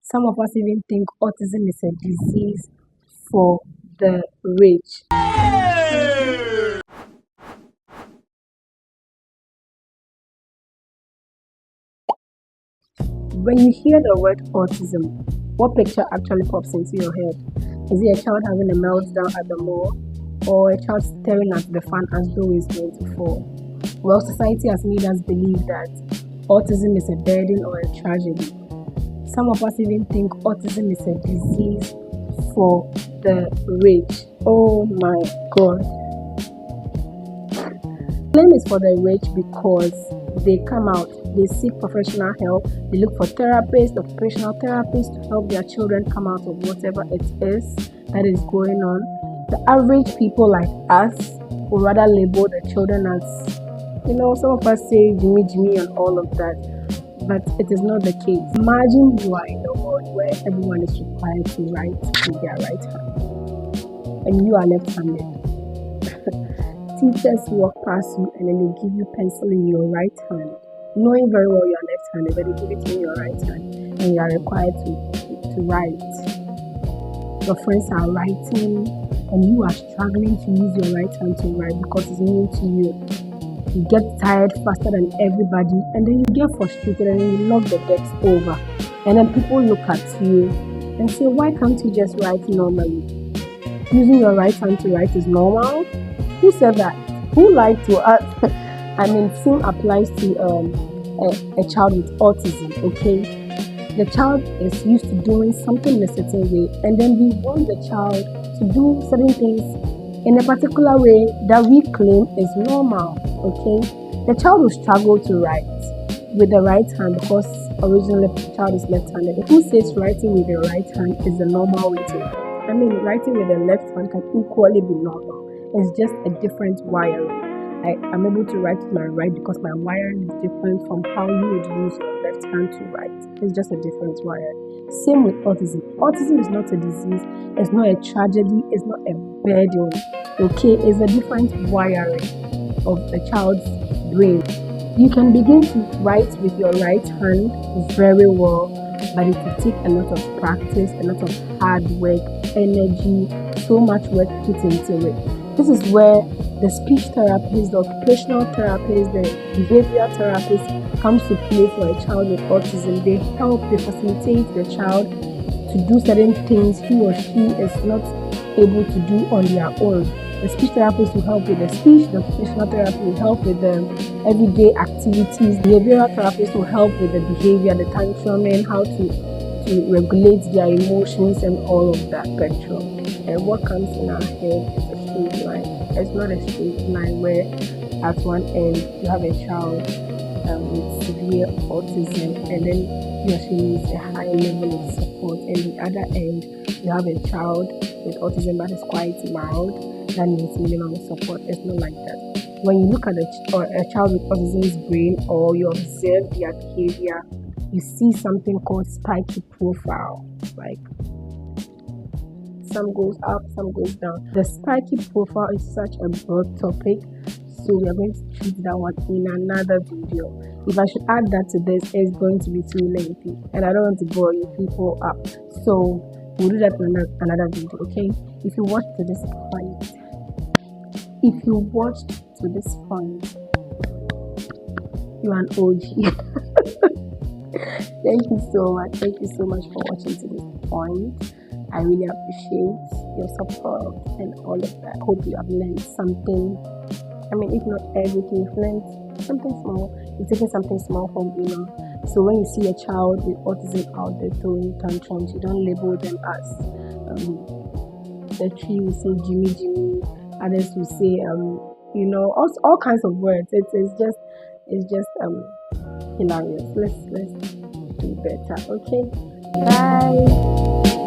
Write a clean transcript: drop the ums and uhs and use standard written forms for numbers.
Some of us even think autism is a disease for the rich. When you hear the word autism, what picture actually pops into your head? Is it a child having a meltdown at the mall, or a child staring at the fan as though he's going to fall? Well, society has made us believe that autism is a burden or a tragedy. Some of us even think autism is a disease for the rich. Oh my God. The claim is for the rich because they come out, they seek professional help, they look for therapists, occupational therapists to help their children come out of whatever it is that is going on. The average people like us would rather label the children as, some of us say Jimmy Jimmy and all of that, but it is not the case. Imagine you are in a world where everyone is required to write with their right hand and you are left-handed. Teachers walk past you and then they give you pencil in your right hand, knowing very well you are left-handed, but they give it in your right hand and you are required to write. Your friends are writing and you are struggling to use your right hand to write because it's new to you. You get tired faster than everybody and then you get frustrated and then you knock the decks over. And then people look at you and say, why can't you just write normally? Using your right hand to write is normal? Who said that? Who lied to us? I mean, same applies to a child with autism, okay? The child is used to doing something in a certain way, and then we want the child to do certain things in a particular way that we claim is normal, okay? The child will struggle to write with the right hand because originally the child is left-handed. Who says writing with the right hand is the normal way to write? I mean, writing with the left hand can equally be normal. It's just a different wiring. I'm able to write with my right because my wiring is different from how you would use your left hand to write. It's just a different wiring. Same with autism. Autism is not a disease. It's not a tragedy. It's not a burden. Okay, it's a different wiring of the child's brain. You can begin to write with your right hand very well, but it will take a lot of practice, a lot of hard work, energy, so much work put into it. This is where the speech therapist, the occupational therapist, the behavioral therapist comes to play for a child with autism. They help, they facilitate the child to do certain things he or she is not able to do on their own. The speech therapist will help with the speech, the occupational therapist will help with the everyday activities, the behavioral therapist will help with the behavior, the tantruming, how to regulate their emotions and all of that spectrum. And what comes in our head is a straight line. It's not a straight line where at one end you have a child with severe autism and then he or she needs a high level of support, and the other end you have a child with autism that is quite mild that needs minimal support. It's not like that. When you look at a child with autism's brain or you observe their behavior, you see something called spiky profile. Like some goes up, some goes down. The spiky profile is such a broad topic, so we are going to treat that one in another video. If I should add that to this, it's going to be too lengthy, and I don't want to bore you people up. So we'll do that in another video, okay? If you watched to this point, you are an OG. Thank you so much. Thank you so much for watching to this point. I really appreciate your support and all of that. Hope you have learned something. I mean, if not everything, you've learned something small. You've taken something small from, So when you see a child with autism out there throwing tantrums, you don't label them as the tree will say Jimmy Jimmy, others will say all kinds of words. It's just hilarious. Let's do better. Okay. Bye.